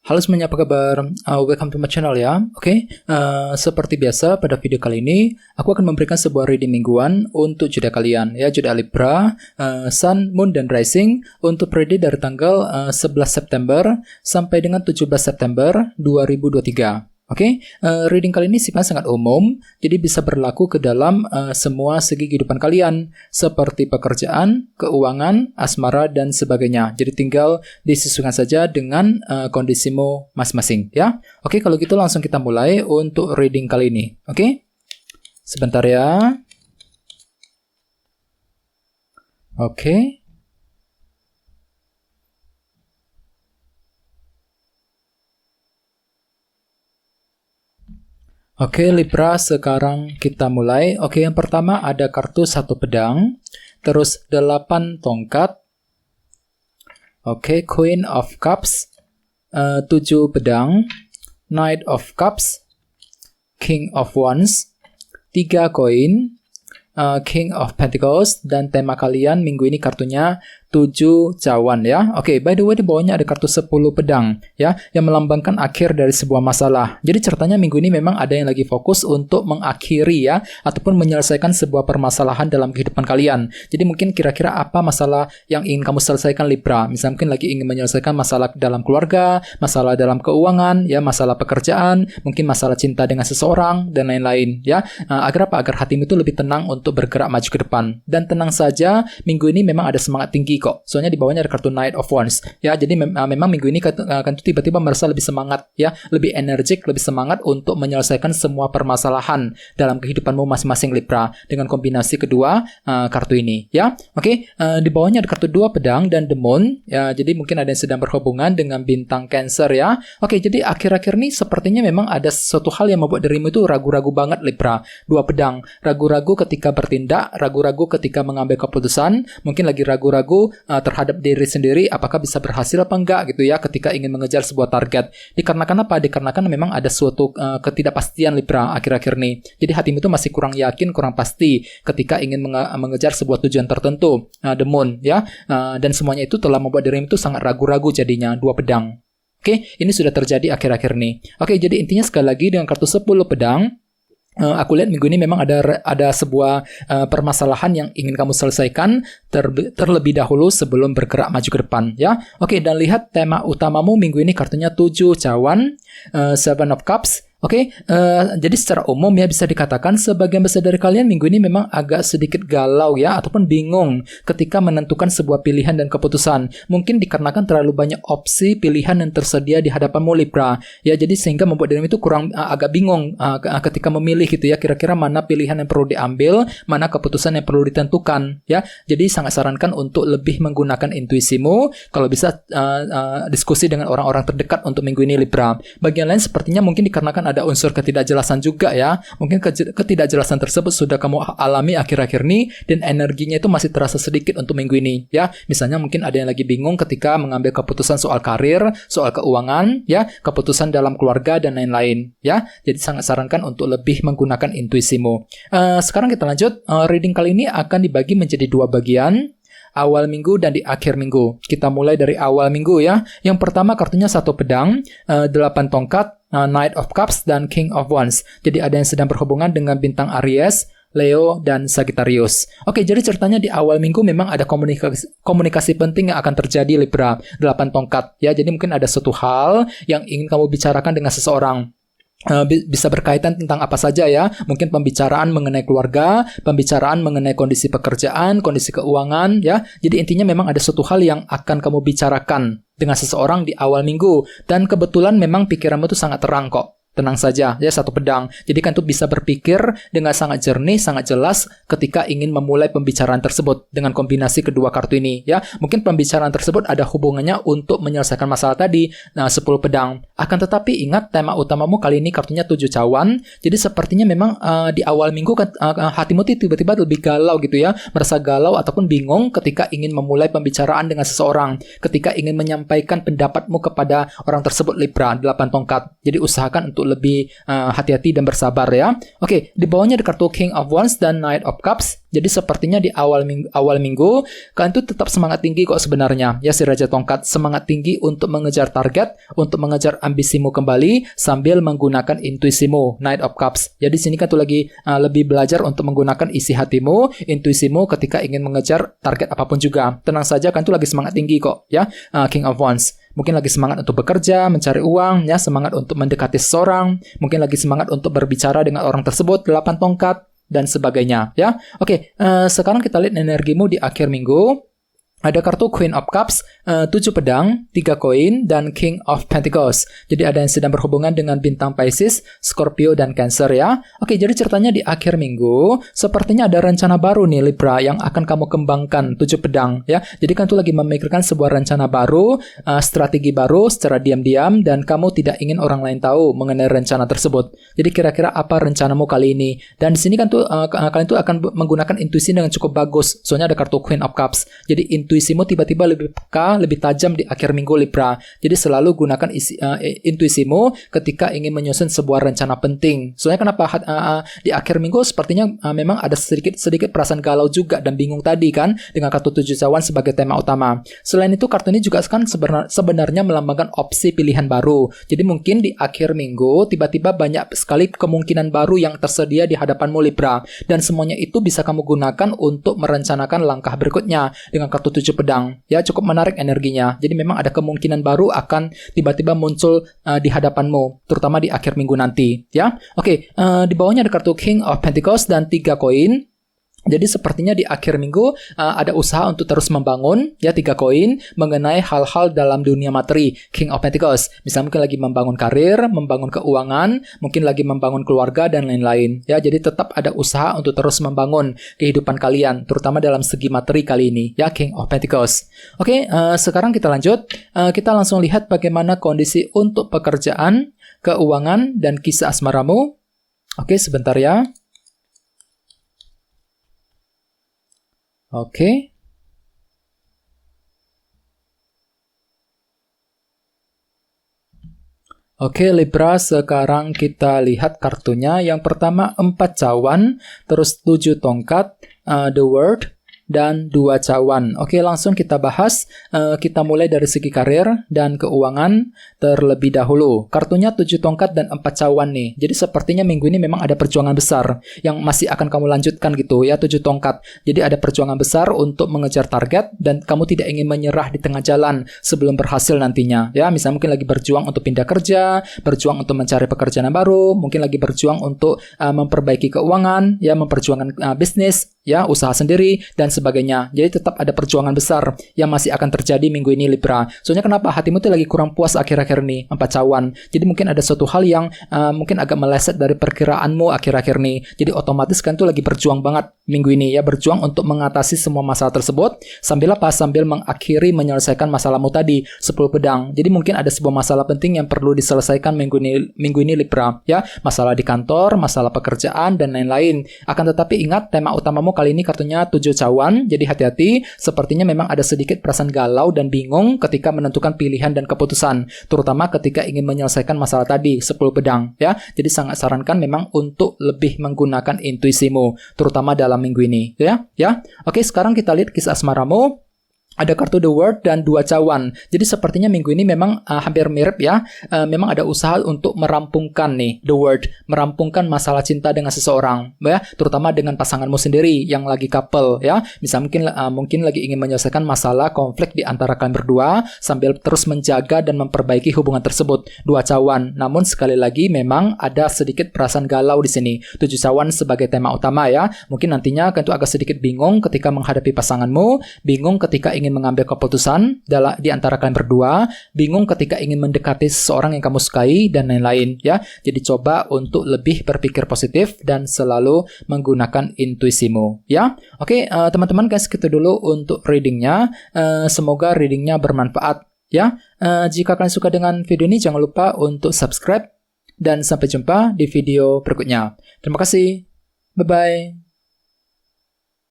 Halo semuanya, apa kabar? Welcome to my channel ya. Seperti biasa pada video kali ini aku akan memberikan sebuah reading mingguan untuk zodiak kalian ya, zodiak Libra, Sun, Moon, dan Rising untuk periode dari tanggal 11 September sampai dengan 17 September 2023. Reading kali ini sifatnya sangat umum, jadi bisa berlaku ke dalam semua segi kehidupan kalian, seperti pekerjaan, keuangan, asmara, dan sebagainya. Jadi tinggal disesuaikan saja dengan kondisimu masing-masing, ya. Kalau gitu langsung kita mulai untuk reading kali ini. Sebentar ya. Libra, sekarang kita mulai. Yang pertama ada kartu 1 pedang, terus 8 tongkat, Queen of Cups, 7 pedang, Knight of Cups, King of Wands, 3 koin, King of Pentacles, dan tema kalian minggu ini kartunya 7 cawan ya. By the way, di bawahnya ada kartu 10 pedang ya, yang melambangkan akhir dari sebuah masalah. Jadi ceritanya minggu ini memang ada yang lagi fokus untuk mengakhiri ya, ataupun menyelesaikan sebuah permasalahan dalam kehidupan kalian. Jadi mungkin kira-kira apa masalah yang ingin kamu selesaikan Libra? Misalnya mungkin lagi ingin menyelesaikan masalah dalam keluarga, masalah dalam keuangan ya, masalah pekerjaan, mungkin masalah cinta dengan seseorang dan lain-lain ya. Agar apa? Agar hatimu itu lebih tenang untuk bergerak maju ke depan. Dan tenang saja, minggu ini memang ada semangat tinggi kok. Soalnya di bawahnya ada kartu Knight of Wands. Ya, jadi memang minggu ini akan tiba-tiba merasa lebih semangat ya, lebih energik, lebih semangat untuk menyelesaikan semua permasalahan dalam kehidupanmu masing-masing Libra dengan kombinasi kedua kartu ini ya. Di bawahnya ada kartu 2 pedang dan The Moon. Ya, jadi mungkin ada yang sedang berhubungan dengan bintang Cancer ya. Jadi akhir-akhir ini sepertinya memang ada sesuatu hal yang membuat dirimu itu ragu-ragu banget Libra. 2 pedang, ragu-ragu ketika bertindak, ragu-ragu ketika mengambil keputusan, mungkin lagi ragu-ragu terhadap diri sendiri, apakah bisa berhasil apa enggak gitu ya ketika ingin mengejar sebuah target. Dikarenakan apa? Dikarenakan memang ada suatu ketidakpastian Libra akhir-akhir ini. Jadi hatimu itu masih kurang yakin, kurang pasti ketika ingin mengejar sebuah tujuan tertentu. The Moon ya. Dan semuanya itu telah membuat dirimu itu sangat ragu-ragu jadinya. 2 pedang. Ini sudah terjadi akhir-akhir ini. Jadi intinya sekali lagi dengan kartu 10 pedang, aku lihat minggu ini memang ada sebuah permasalahan yang ingin kamu selesaikan terlebih dahulu sebelum bergerak maju ke depan ya. Dan lihat tema utamamu minggu ini kartunya 7 cawan, 7 of Cups. Jadi secara umum ya bisa dikatakan sebagian besar dari kalian minggu ini memang agak sedikit galau ya, ataupun bingung ketika menentukan sebuah pilihan dan keputusan. Mungkin dikarenakan terlalu banyak opsi pilihan yang tersedia di hadapanmu Libra ya, jadi sehingga membuat dirimu itu kurang agak bingung ketika memilih gitu ya, kira-kira mana pilihan yang perlu diambil, mana keputusan yang perlu ditentukan ya. Jadi sangat sarankan untuk lebih menggunakan intuisimu, kalau bisa diskusi dengan orang-orang terdekat untuk minggu ini Libra. Bagian lain sepertinya mungkin dikarenakan ada unsur ketidakjelasan juga ya. Mungkin ketidakjelasan tersebut sudah kamu alami akhir-akhir ini dan energinya itu masih terasa sedikit untuk minggu ini ya. Misalnya mungkin ada yang lagi bingung ketika mengambil keputusan soal karir, soal keuangan ya, keputusan dalam keluarga dan lain-lain ya. Jadi sangat sarankan untuk lebih menggunakan intuisimu. Sekarang kita lanjut. Reading kali ini akan dibagi menjadi 2 bagian, awal minggu dan di akhir minggu. Kita mulai dari awal minggu ya. Yang pertama kartunya 1 pedang, 8 tongkat, Knight of Cups, dan King of Wands. Jadi ada yang sedang berhubungan dengan bintang Aries, Leo, dan Sagittarius. Jadi ceritanya di awal minggu memang ada komunikasi penting yang akan terjadi Libra. 8 tongkat ya. Jadi mungkin ada suatu hal yang ingin kamu bicarakan dengan seseorang. Bisa berkaitan tentang apa saja ya. Mungkin pembicaraan mengenai keluarga, pembicaraan mengenai kondisi pekerjaan, kondisi keuangan ya. Jadi intinya memang ada suatu hal yang akan kamu bicarakan dengan seseorang di awal minggu. Dan kebetulan memang pikiranmu itu sangat terang kok. Tenang saja ya, 1 pedang. Jadi kan tuh bisa berpikir dengan sangat jernih, sangat jelas ketika ingin memulai pembicaraan tersebut dengan kombinasi kedua kartu ini ya. Mungkin pembicaraan tersebut ada hubungannya untuk menyelesaikan masalah tadi. 10 pedang. Akan tetapi ingat tema utamamu kali ini kartunya 7 cawan. Jadi sepertinya memang di awal minggu hatimu tiba-tiba lebih galau gitu ya. Merasa galau ataupun bingung ketika ingin memulai pembicaraan dengan seseorang. Ketika ingin menyampaikan pendapatmu kepada orang tersebut Libra, 8 tongkat. Jadi usahakan untuk untuk lebih hati-hati dan bersabar ya. Oke, di bawahnya ada kartu King of Wands dan Knight of Cups. Jadi sepertinya di awal minggu kalian tuh tetap semangat tinggi kok sebenarnya. Ya, si Raja Tongkat semangat tinggi untuk mengejar target, untuk mengejar ambisimu kembali sambil menggunakan intuisimu, Knight of Cups. Jadi sini kan tuh lagi lebih belajar untuk menggunakan isi hatimu, intuisimu ketika ingin mengejar target apapun juga. Tenang saja, kan tuh lagi semangat tinggi kok ya. King of Wands. Mungkin lagi semangat untuk bekerja, mencari uang, ya, semangat untuk mendekati seseorang, mungkin lagi semangat untuk berbicara dengan orang tersebut, 8 tongkat, dan sebagainya, ya. Oke, sekarang kita lihat energimu di akhir minggu. Ada kartu Queen of Cups, 7 pedang, 3 koin, dan King of Pentacles. Jadi ada yang sedang berhubungan dengan bintang Pisces, Scorpio, dan Cancer ya. Oke, jadi ceritanya di akhir minggu, sepertinya ada rencana baru nih Libra yang akan kamu kembangkan, 7 pedang ya. Jadi kan tuh lagi memikirkan sebuah rencana baru, strategi baru secara diam-diam, dan kamu tidak ingin orang lain tahu mengenai rencana tersebut. Jadi kira-kira apa rencanamu kali ini? Dan di sini kan tuh kalian tuh akan menggunakan intuisi dengan cukup bagus. Soalnya ada kartu Queen of Cups. Jadi intuisimu tiba-tiba lebih peka, lebih tajam di akhir minggu Libra. Jadi selalu gunakan intuisimu ketika ingin menyusun sebuah rencana penting. Soalnya kenapa di akhir minggu sepertinya memang ada sedikit perasaan galau juga dan bingung tadi kan dengan kartu 7 cawan sebagai tema utama. Selain itu kartu ini juga kan sebenarnya melambangkan opsi pilihan baru. Jadi mungkin di akhir minggu tiba-tiba banyak sekali kemungkinan baru yang tersedia di hadapanmu Libra. Dan semuanya itu bisa kamu gunakan untuk merencanakan langkah berikutnya dengan kartu 7 pedang. Ya, cukup menarik energinya. Jadi memang ada kemungkinan baru akan tiba-tiba muncul di hadapanmu, terutama di akhir minggu nanti. Ya, oke. Di bawahnya ada kartu King of Pentacles dan 3 koin. Jadi sepertinya di akhir minggu ada usaha untuk terus membangun ya 3 koin mengenai hal-hal dalam dunia materi, King of Pentacles. Misalnya mungkin lagi membangun karir, membangun keuangan, mungkin lagi membangun keluarga dan lain-lain. Ya, jadi tetap ada usaha untuk terus membangun kehidupan kalian, terutama dalam segi materi kali ini ya, King of Pentacles. Oke, sekarang kita lanjut. Kita langsung lihat bagaimana kondisi untuk pekerjaan, keuangan, dan kisah asmaramu. Oke, sebentar ya. Oke. Oke, Libra, sekarang kita lihat kartunya. Yang pertama 4 cawan, terus 7 tongkat, The World, dan 2 cawan. Oke, langsung kita bahas. Kita mulai dari segi karir dan keuangan terlebih dahulu. Kartunya 7 tongkat dan 4 cawan nih. Jadi sepertinya minggu ini memang ada perjuangan besar yang masih akan kamu lanjutkan gitu ya, 7 tongkat. Jadi ada perjuangan besar untuk mengejar target dan kamu tidak ingin menyerah di tengah jalan sebelum berhasil nantinya. Ya, misalnya mungkin lagi berjuang untuk pindah kerja, berjuang untuk mencari pekerjaan yang baru, mungkin lagi berjuang untuk memperbaiki keuangan, ya, memperjuangkan bisnis, ya, usaha sendiri dan sebagainya. Jadi tetap ada perjuangan besar yang masih akan terjadi minggu ini Libra. Soalnya kenapa hatimu tuh lagi kurang puas akhir-akhir ini, 4 cawan. Jadi mungkin ada suatu hal yang mungkin agak meleset dari perkiraanmu akhir-akhir ini. Jadi otomatis kan tuh lagi berjuang banget minggu ini ya, berjuang untuk mengatasi semua masalah tersebut sambil apa? Sambil menyelesaikan masalahmu tadi, 10 pedang. Jadi mungkin ada sebuah masalah penting yang perlu diselesaikan minggu ini Libra ya, masalah di kantor, masalah pekerjaan dan lain-lain. Akan tetapi ingat, tema utamamu kali ini kartunya 7 cawan. Jadi hati-hati, sepertinya memang ada sedikit perasaan galau dan bingung ketika menentukan pilihan dan keputusan, terutama ketika ingin menyelesaikan masalah tadi, 10 pedang ya. Jadi sangat sarankan memang untuk lebih menggunakan intuisimu, terutama dalam minggu ini ya. Oke, sekarang kita lihat kisah asmaramu. Ada kartu The World dan 2 cawan. Jadi sepertinya minggu ini memang hampir mirip ya. Memang ada usaha untuk merampungkan nih The World, merampungkan masalah cinta dengan seseorang ya, terutama dengan pasanganmu sendiri yang lagi couple ya. Misalnya mungkin lagi ingin menyelesaikan masalah konflik di antara kalian berdua sambil terus menjaga dan memperbaiki hubungan tersebut. 2 cawan. Namun sekali lagi memang ada sedikit perasaan galau di sini. 7 cawan sebagai tema utama ya. Mungkin nantinya kan itu agak sedikit bingung ketika menghadapi pasanganmu, bingung ketika ingin mengambil keputusan di antara kalian berdua, bingung ketika ingin mendekati seseorang yang kamu sukai dan lain-lain ya. Jadi coba untuk lebih berpikir positif dan selalu menggunakan intuisimu ya. Oke, teman-teman guys, segitu dulu untuk readingnya. Semoga readingnya bermanfaat ya. Jika kalian suka dengan video ini, jangan lupa untuk subscribe dan sampai jumpa di video berikutnya. Terima kasih. Bye-bye.